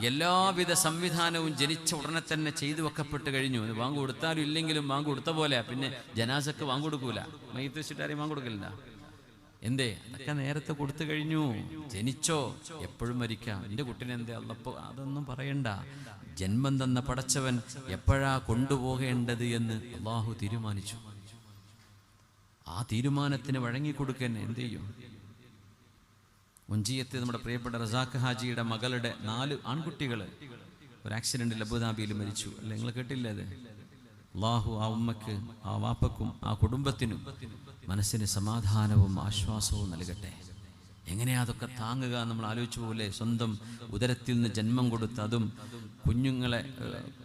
എല്ലാവിധ സംവിധാനവും ജനിച്ച ഉടനെ തന്നെ ചെയ്തു വെക്കപ്പെട്ട് കഴിഞ്ഞു. ബാങ്ക് കൊടുത്താലും ഇല്ലെങ്കിലും ബാങ്ക് കൊടുത്ത പോലെ. പിന്നെ ജനാസക്ക് ബാങ്ക് കൊടുക്കൂല, മയ്യിത്ത് വെച്ചിട്ട് ആരെയും ബാങ്ക് കൊടുക്കില്ല. എന്തേ? അതൊക്കെ നേരത്തെ കൊടുത്തു കഴിഞ്ഞു. ജനിച്ചോ, എപ്പോഴും മരിക്കാം. എൻ്റെ കുട്ടീനെ എന്തേ അള്ളപ്പോ അതൊന്നും പറയണ്ട. ജന്മം തന്ന പടച്ചവൻ എപ്പോഴാ കൊണ്ടുപോകേണ്ടത് എന്ന് അള്ളാഹു തീരുമാനിച്ചു. ആ തീരുമാനത്തിന് വഴങ്ങിക്കൊടുക്കാൻ എന്ത് ചെയ്യും? മുഞ്ചിയത്ത് നമ്മുടെ പ്രിയപ്പെട്ട റസാഖ് ഹാജിയുടെ മകളുടെ 4 ആൺകുട്ടികൾ ഒരു ആക്സിഡന്റിൽ അബുദാബിയിൽ മരിച്ചു. അല്ലെ, നിങ്ങൾ കേട്ടില്ലേ അത്? അള്ളാഹു ആ ഉമ്മക്ക്, ആ വാപ്പക്കും, ആ കുടുംബത്തിനും മനസ്സിന് സമാധാനവും ആശ്വാസവും നൽകട്ടെ. എങ്ങനെയാ അതൊക്കെ താങ്ങുക? നമ്മൾ ആലോചിച്ചു പോലെ. സ്വന്തം ഉദരത്തിൽ നിന്ന് ജന്മം കൊടുത്ത്, അതും കുഞ്ഞുങ്ങളെ,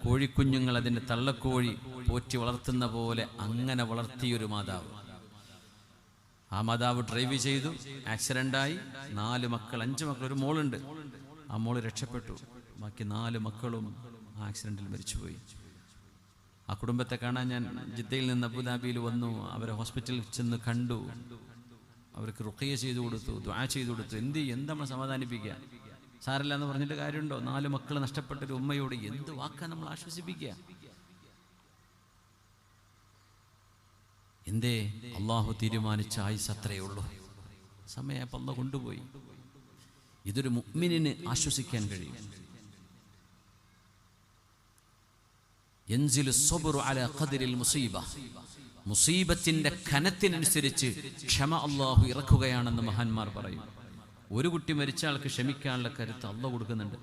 കോഴിക്കുഞ്ഞുങ്ങൾ അതിൻ്റെ തള്ളക്കോഴി പോറ്റി വളർത്തുന്ന പോലെ അങ്ങനെ വളർത്തിയൊരു മാതാവ്. ആ മാതാവ് ഡ്രൈവ് ചെയ്തു, ആക്സിഡൻ്റായി. 4 മക്കൾ, 5 മക്കൾ, ഒരു മോളുണ്ട്. ആ മോള് രക്ഷപ്പെട്ടു. ബാക്കി 4 മക്കളും ആ ആക്സിഡൻറ്റിൽ മരിച്ചുപോയി. ആ കുടുംബത്തെ കാണാൻ ഞാൻ ജിദ്ദയിൽ നിന്ന് അബുദാബിയിൽ വന്നു. അവരെ ഹോസ്പിറ്റലിൽ ചെന്ന് കണ്ടു. അവർക്ക് റുഖിയ ചെയ്തു കൊടുത്തു, ദുആ ചെയ്തു കൊടുത്തു. എന്താ നമ്മൾ സമാധാനിപ്പിക്കുക? സാരല്ല എന്ന് പറഞ്ഞിട്ട് കാര്യമുണ്ടോ? 4 മക്കൾ നഷ്ടപ്പെട്ടൊരു ഉമ്മയോട് എന്ത് വാക്കാ നമ്മൾ ആശ്വസിപ്പിക്കുക? എന്തേ? അള്ളാഹു തീരുമാനിച്ച ആയുസ് അത്രയേ ഉള്ളൂ. സമയപ്പം അള്ളാഹു കൊണ്ടുപോയി. ഇതൊരു മുഅ്മിനിന് ആശ്വസിക്കാൻ കഴിയും. യൻസിലു സ്വബ്റു അലാ ഖദ്രിൽ മുസീബ. മുസീബത്തിന്റെ കനത്തിനനുസരിച്ച് ക്ഷമ അള്ളാഹു ഇറക്കുകയാണെന്ന് മഹാന്മാർ പറയും. ഒരു കുട്ടി മരിച്ച ആൾക്ക് ക്ഷമിക്കാനുള്ള കരുത്ത് അള്ളാഹു കൊടുക്കുന്നുണ്ട്.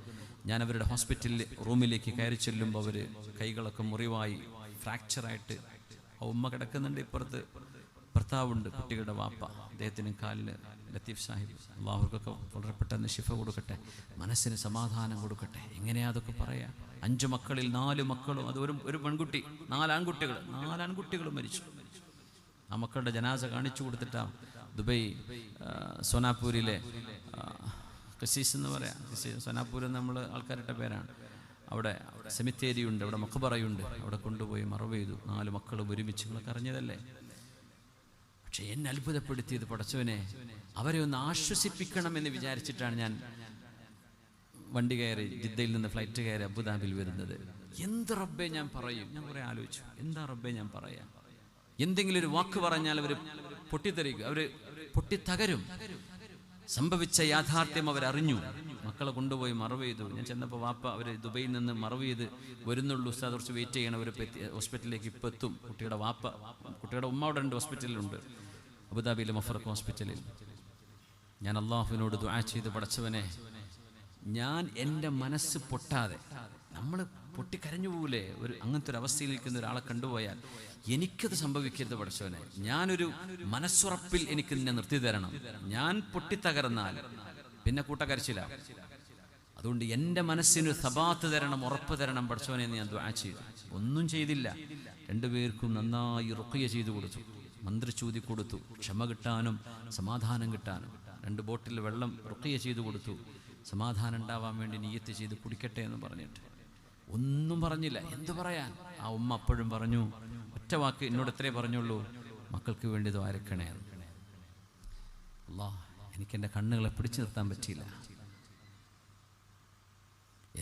ഞാൻ അവരുടെ ഹോസ്പിറ്റലിൽ റൂമിലേക്ക് കയറി ചെല്ലുമ്പോൾ അവർ കൈകളൊക്കെ മുറിവായി ഫ്രാക്ചറായിട്ട് ആ ഉമ്മ കിടക്കുന്നുണ്ട്. ഇപ്പുറത്ത് ഭർത്താവുണ്ട്, കുട്ടികളുടെ വാപ്പ. അദ്ദേഹത്തിന് കാലിന് ലത്തീഫ് സാഹിബ്, അള്ളാഹുർക്കൊക്കെ വളരെ പെട്ടെന്ന് ശിഫ കൊടുക്കട്ടെ, മനസ്സിന് സമാധാനം കൊടുക്കട്ടെ. എങ്ങനെയാ അതൊക്കെ പറയാം? 5 മക്കളിൽ 4 മക്കളും, അത് ഒരു പെൺകുട്ടി, 4 ആൺകുട്ടികളും മരിച്ചു. ആ മക്കളുടെ ജനാസ കാണിച്ചു കൊടുത്തിട്ടാണ് ദുബൈ സോനാപൂരിലെ കസീസ് എന്ന് പറയാം. സോനാപൂർ നമ്മൾ ആൾക്കാരുടെ പേരാണ്. അവിടെ സെമിത്തേരിയുണ്ട്, അവിടെ മഖബറയുണ്ട്. അവിടെ കൊണ്ടുപോയി മറവ് ചെയ്തു. 4 മക്കളും ഒരുമിച്ച്. നിങ്ങളൊക്കെ അറിഞ്ഞതല്ലേ? പക്ഷെ എന്നെ അത്ഭുതപ്പെടുത്തിയത് പടച്ചവനെ, അവരെ ഒന്ന് ആശ്വസിപ്പിക്കണമെന്ന് വിചാരിച്ചിട്ടാണ് ഞാൻ വണ്ടി കയറി, ജിദ്ദയിൽ നിന്ന് ഫ്ലൈറ്റ് കയറി അബുദാബിയിൽ വരുന്നത്. എന്ത് റബ്ബേ ഞാൻ പറയും? ഞാൻ കുറെ ആലോചിച്ചു, എന്താ റബ്ബേ ഞാൻ പറയാം? എന്തെങ്കിലും ഒരു വാക്ക് പറഞ്ഞാൽ അവർ പൊട്ടിത്തെറിക്കും, അവർ പൊട്ടിത്തകരും. സംഭവിച്ച യാഥാർത്ഥ്യം അവരറിഞ്ഞു. മക്കളെ കൊണ്ടുപോയി മറവ് ചെയ്തു. ഞാൻ ചെന്നപ്പോൾ വാപ്പ അവർ ദുബൈയിൽ നിന്ന് മറവ് ചെയ്ത് വരുന്നുള്ളൂ, ഉസ്താദ് കുറച്ച് വെയിറ്റ് ചെയ്യണം, അവർ ഹോസ്പിറ്റലിലേക്ക് ഇപ്പം എത്തും. കുട്ടിയുടെ ഉമ്മ അവിടെ ഉണ്ട്, ഹോസ്പിറ്റലിലുണ്ട്, അബുദാബിയിലെ മഫറഖ് ഹോസ്പിറ്റലിൽ. ഞാൻ അള്ളാഹുവിനോട് ദുആ ചെയ്ത്, പടച്ചവനെ, ഞാൻ എൻ്റെ മനസ്സ് പൊട്ടാതെ, നമ്മൾ പൊട്ടിക്കരഞ്ഞു പോകൂലേ അങ്ങനത്തെ ഒരു അവസ്ഥയിൽ നിൽക്കുന്ന ഒരാളെ കണ്ടുപോയാൽ, എനിക്കത് സംഭവിക്കരുത് പടച്ചവനെ. ഞാനൊരു മനസ്സുറപ്പിൽ എനിക്ക് നിന്നെ നിർത്തി തരണം. ഞാൻ പൊട്ടിത്തകർന്നാൽ പിന്നെ കൂട്ടക്കരച്ചില്ല. അതുകൊണ്ട് എൻ്റെ മനസ്സിന് സബാത്ത് തരണം, ഉറപ്പ് തരണം പടച്ചവനെ എന്ന് ഞാൻ ദുആ ചെയ്തു. ഒന്നും ചെയ്തില്ല. 2 പേർക്കും നന്നായി റുഖിയ ചെയ്തു കൊടുത്തു, മന്ത്രിച്ചൂതി കൊടുത്തു, ക്ഷമ കിട്ടാനും സമാധാനം കിട്ടാനും. 2 ബോട്ടിൽ വെള്ളം റുഖിയ ചെയ്തു കൊടുത്തു, സമാധാനം ഉണ്ടാവാൻ വേണ്ടി നിയ്യത്ത് ചെയ്ത് കുടിക്കട്ടെ എന്ന് പറഞ്ഞിട്ട്. ഒന്നും പറഞ്ഞില്ല. എന്തു പറയാൻ? ആ ഉമ്മ അപ്പോഴും പറഞ്ഞു, ഒറ്റ വാക്ക് എന്നോട് എത്രേ പറഞ്ഞുള്ളൂ, മക്കൾക്ക് വേണ്ടി ദ്വാരക്കണേ. അല്ലാഹ്, എനിക്കെൻ്റെ കണ്ണുകളെ പിടിച്ചു നിർത്താൻ പറ്റിയില്ല.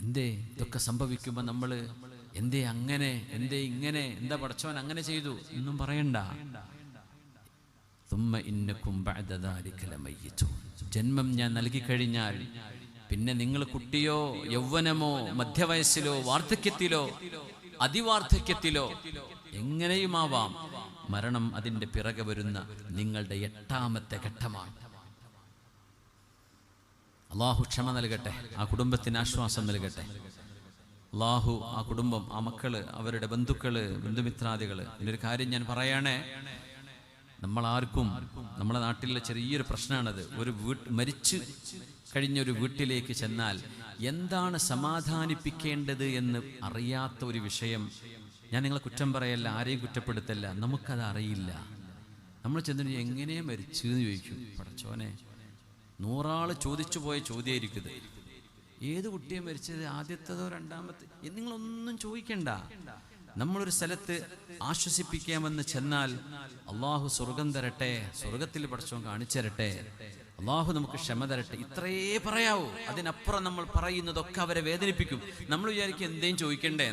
എന്തേ ഇതൊക്കെ സംഭവിക്കുമ്പോൾ നമ്മൾ എന്തേ അങ്ങനെ, എന്തേ ഇങ്ങനെ, എന്താ പടച്ചവൻ അങ്ങനെ ചെയ്തു എന്നും പറയണ്ട. ജന്മം ഞാൻ നൽകിക്കഴിഞ്ഞാൽ പിന്നെ നിങ്ങൾ കുട്ടിയോ യൗവനമോ മധ്യവയസ്സിലോ വാർദ്ധക്യത്തിലോ അതിവാർദ്ധക്യത്തിലോ എങ്ങനെയുമാവാം, മരണം അതിൻ്റെ പിറകെ വരുന്ന നിങ്ങളുടെ 8ാമത്തെ ഘട്ടമാണ്. അള്ളാഹു ക്ഷമ നൽകട്ടെ, ആ കുടുംബത്തിന് ആശ്വാസം നൽകട്ടെ. അള്ളാഹു ആ കുടുംബം, ആ മക്കള്, അവരുടെ ബന്ധുക്കള്, ബന്ധുമിത്രാദികള്. ഇതിനൊരു കാര്യം ഞാൻ പറയണേ, നമ്മളാർക്കും, നമ്മുടെ നാട്ടിലെ ചെറിയൊരു പ്രശ്നമാണത്. ഒരു മരിച്ചു കഴിഞ്ഞൊരു വീട്ടിലേക്ക് ചെന്നാൽ എന്താണ് സമാധാനിപ്പിക്കേണ്ടത് എന്ന് അറിയാത്ത ഒരു വിഷയം. ഞാൻ നിങ്ങളെ കുറ്റം പറയല്ല, ആരെയും കുറ്റപ്പെടുത്തല്ല, നമുക്കത് അറിയില്ല. നമ്മൾ ചെന്നിട്ട് എങ്ങനെ മരിച്ചു എന്ന് ചോദിക്കും. പടച്ചോനെ, 100 ആൾ ചോദിച്ചു പോയ ചോദ്യമായിരിക്കും. ഏത് കുട്ടിയെ മരിച്ചത്, ആദ്യത്തേതോ രണ്ടാമത്തെ, നിങ്ങളൊന്നും ചോദിക്കണ്ട. നമ്മളൊരു സ്ഥലത്ത് ആശ്വസിപ്പിക്കാമെന്ന് ചെന്നാൽ അള്ളാഹു സ്വർഗം തരട്ടെ, സ്വർഗത്തിൽ പടച്ചവൻ കാണിച്ചരട്ടെ, അള്ളാഹു നമുക്ക് ക്ഷമ തരട്ടെ, ഇത്രയേ പറയാവൂ. അതിനപ്പുറം നമ്മൾ പറയുന്നതൊക്കെ അവരെ വേദനിപ്പിക്കും. നമ്മൾ വിചാരിക്കും എന്തേലും ചോദിക്കണ്ടേ.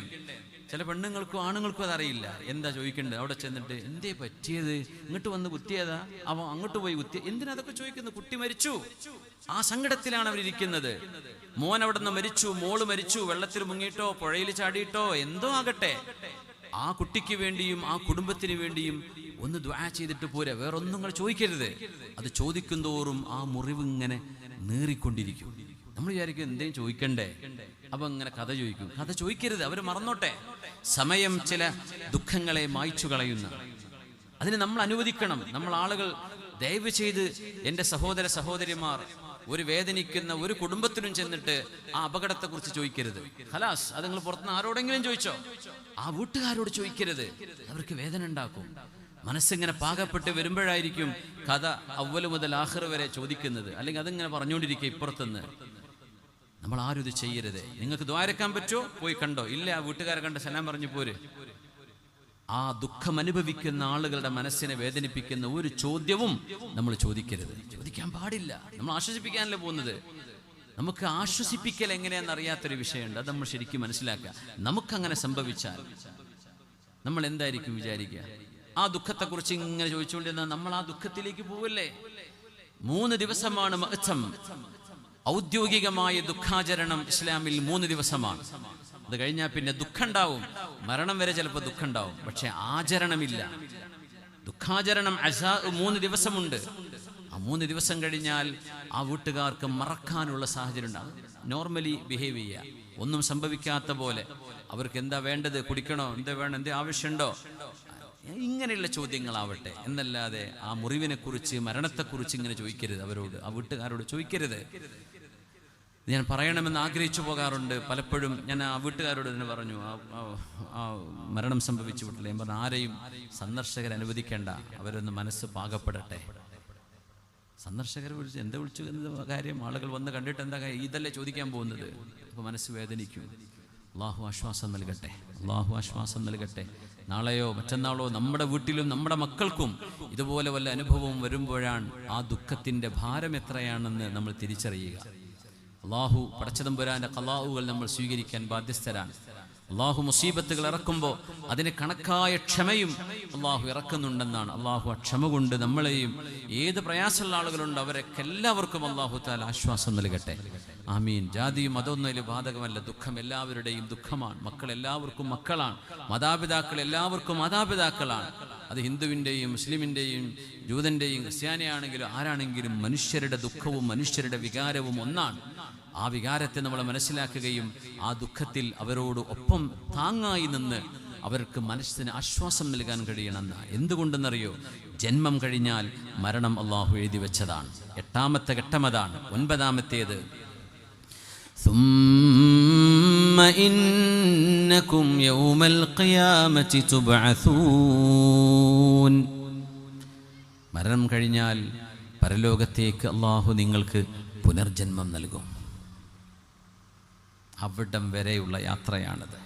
ചില പെണ്ണുങ്ങൾക്കും ആണുങ്ങൾക്കും അതറിയില്ല എന്താ ചോദിക്കേണ്ടത്. അവിടെ ചെന്നിട്ട് എന്തേ പറ്റിയത്, ഇങ്ങോട്ട് വന്ന് കുത്തിയതാ, അവൻ അങ്ങോട്ട് പോയി കുത്തിയ, എന്തിനാ അതൊക്കെ ചോദിക്കുന്നത്? കുട്ടി മരിച്ചു, ആ സങ്കടത്തിലാണ് അവരിയ്ക്കുന്നത്. മോൻ അവിടെ നിന്ന് മരിച്ചു, മോള് മരിച്ചു, വെള്ളത്തിൽ മുങ്ങിയിട്ടോ പുഴയിൽ ചാടിയിട്ടോ എന്തോ ആകട്ടെ, ആ കുട്ടിക്ക് വേണ്ടിയും ആ കുടുംബത്തിന് വേണ്ടിയും ഒന്ന് ദുആ ചെയ്തിട്ട് പോരെ, വേറൊന്നും നിങ്ങൾ ചോദിക്കരുത്. അത് ചോദിക്കും തോറും ആ മുറിവ് ഇങ്ങനെ നീറിക്കൊണ്ടിരിക്കും. നമ്മൾ വിചാരിക്കും എന്തേലും ചോദിക്കണ്ടേ, അപ്പൊ ഇങ്ങനെ കഥ ചോദിക്കും. കഥ ചോദിക്കരുത്, അവർ മറന്നോട്ടെ. സമയം ചില ദുഃഖങ്ങളെ മായ്ച്ചു കളയുന്ന, അതിന് നമ്മൾ അനുവദിക്കണം. നമ്മൾ ആളുകൾ ദയവ് ചെയ്ത് എൻ്റെ സഹോദര സഹോദരിമാർ, ഒരു വേദനിക്കുന്ന ഒരു കുടുംബത്തിനും ചെന്നിട്ട് ആ അപകടത്തെക്കുറിച്ച് ചോദിക്കരുത്. ഖലാസ്, അത് നിങ്ങൾ പുറത്തുനിന്ന് ആരോടെങ്കിലും ചോദിച്ചോ, ആ വീട്ടുകാരോട് ചോദിക്കരുത്. അവർക്ക് വേദന ഉണ്ടാക്കും. മനസ്സിങ്ങനെ പാകപ്പെട്ട് വരുമ്പോഴായിരിക്കും കഥ അവ്വല് മുതൽ ആഖിർ വരെ ചോദിക്കുന്നത്. അല്ലെങ്കിൽ അതിങ്ങനെ പറഞ്ഞുകൊണ്ടിരിക്കുക ഇപ്പുറത്തുനിന്ന്. നമ്മൾ ആരും ഇത് ചെയ്യരുത്. നിങ്ങൾക്ക് ദ്വാരക്കാൻ പറ്റുമോ, പോയി കണ്ടോ, ഇല്ല ആ വീട്ടുകാരെ കണ്ട സലാം പറഞ്ഞു പോര്. ആ ദുഃഖം അനുഭവിക്കുന്ന ആളുകളുടെ മനസ്സിനെ വേദനിപ്പിക്കുന്ന ഒരു ചോദ്യവും നമ്മൾ ചോദിക്കരുത്, ചോദിക്കാൻ പാടില്ല. നമ്മൾ ആശ്വസിപ്പിക്കാനല്ലേ പോകുന്നത്. നമുക്ക് ആശ്വസിപ്പിക്കൽ എങ്ങനെയാണെന്ന് അറിയാത്തൊരു വിഷയമുണ്ട്. അത് നമ്മൾ ശരിക്കും മനസ്സിലാക്കുക. നമുക്കങ്ങനെ സംഭവിച്ചാൽ നമ്മൾ എന്തായിരിക്കും വിചാരിക്കുക? ആ ദുഃഖത്തെക്കുറിച്ച് ഇങ്ങനെ ചോദിച്ചുകൊണ്ടിരുന്നാൽ നമ്മൾ ആ ദുഃഖത്തിലേക്ക് പോവല്ലേ. 3 ദിവസമാണ് മഅ്തം, ഔദ്യോഗികമായ ദുഃഖാചരണം ഇസ്ലാമിൽ 3 ദിവസമാണ്. അത് കഴിഞ്ഞാൽ പിന്നെ ദുഃഖം ഉണ്ടാവും, മരണം വരെ ചിലപ്പോൾ ദുഃഖം ഉണ്ടാവും, പക്ഷെ ആചരണമില്ല. ദുഃഖാചരണം 3 ദിവസമുണ്ട്. ആ 3 ദിവസം കഴിഞ്ഞാൽ ആ വീട്ടുകാർക്ക് മറക്കാനുള്ള സാഹചര്യം ഉണ്ടാകും. നോർമലി ബിഹേവ് ചെയ്യുക, ഒന്നും സംഭവിക്കാത്ത പോലെ. അവർക്ക് എന്താ വേണ്ടത്, കുടിക്കണോ, എന്താ വേണം, എന്താ ആവശ്യമുണ്ടോ, ഇങ്ങനെയുള്ള ചോദ്യങ്ങളാവട്ടെ എന്നല്ലാതെ ആ മുറിവിനെ കുറിച്ച് മരണത്തെക്കുറിച്ച് ഇങ്ങനെ ചോദിക്കരുത്. അവരോട്, ആ വീട്ടുകാരോട് ചോദിക്കരുത്. ഞാൻ പറയണമെന്ന് ആഗ്രഹിച്ചു പോകാറുണ്ട് പലപ്പോഴും. ഞാൻ ആ വീട്ടുകാരോട് തന്നെ പറഞ്ഞു, ആ മരണം സംഭവിച്ചു വിട്ടില്ല. ഞാൻ പറഞ്ഞു, ആരെയും സന്ദർശകർ അനുവദിക്കേണ്ട, അവരൊന്ന് മനസ്സ് പാകപ്പെടട്ടെ. സന്ദർശകരെ വിളിച്ച് എന്താ വിളിച്ചു എന്ന കാര്യം, ആളുകൾ വന്ന് കണ്ടിട്ട് എന്താ കാര്യം, ഇതല്ലേ ചോദിക്കാൻ പോകുന്നത്. അപ്പോൾ മനസ്സ് വേദനിക്കും. അള്ളാഹു ആശ്വാസം നൽകട്ടെ, അള്ളാഹു ആശ്വാസം നൽകട്ടെ. നാളെയോ മറ്റന്നാളോ നമ്മുടെ വീട്ടിലും നമ്മുടെ മക്കൾക്കും ഇതുപോലെ വല്ല അനുഭവവും വരുമ്പോഴാണ് ആ ദുഃഖത്തിൻ്റെ ഭാരം എത്രയാണെന്ന് നമ്മൾ തിരിച്ചറിയുക. അള്ളാഹു പടച്ചതമ്പുരാന്റെ ഖലാഉകൾ നമ്മൾ സ്വീകരിക്കാൻ ബാധ്യസ്ഥരാണ്. അള്ളാഹു മുസീബത്തുകൾ ഇറക്കുമ്പോൾ അതിന് കണക്കായ ക്ഷമയും അള്ളാഹു ഇറക്കുന്നുണ്ടെന്നാണ്. അള്ളാഹു ആ ക്ഷമ കൊണ്ട് നമ്മളെയും, ഏത് പ്രയാസമുള്ള ആളുകളുണ്ട് അവരൊക്കെ എല്ലാവർക്കും അള്ളാഹു തആല ആശ്വാസം നൽകട്ടെ. ആമീൻ. ജാതിയും മതമൊന്നും ബാധകമല്ല. ദുഃഖം എല്ലാവരുടെയും ദുഃഖമാണ്. മക്കൾ എല്ലാവർക്കും മക്കളാണ്. മാതാപിതാക്കൾ എല്ലാവർക്കും മാതാപിതാക്കളാണ്. അത് ഹിന്ദുവിൻ്റെയും മുസ്ലിമിൻ്റെയും ജൂതൻ്റെയും ക്രിസ്ത്യാനിയാണെങ്കിലും ആരാണെങ്കിലും മനുഷ്യരുടെ ദുഃഖവും മനുഷ്യരുടെ വികാരവും ഒന്നാണ്. ആ വികാരത്തെ നമ്മൾ മനസ്സിലാക്കുകയും ആ ദുഃഖത്തിൽ അവരോട് ഒപ്പം താങ്ങായി നിന്ന് അവർക്ക് മനസ്സിന് ആശ്വാസം നൽകാൻ കഴിയണമെന്ന്. എന്തുകൊണ്ടെന്നറിയോ? ജന്മം കഴിഞ്ഞാൽ മരണം അള്ളാഹു എഴുതി വെച്ചതാണ്. 8ാമത്തെ ഘട്ടമതാണ്. 9ാമത്തേത് ثم إنكم يوم القيامة تبعثون. മരണം കഴിഞ്ഞാൽ പരലോകത്തേക്ക് അള്ളാഹു നിങ്ങൾക്ക് പുനർജന്മം നൽകും. അവിടം വരെയുള്ള യാത്രയാണത്.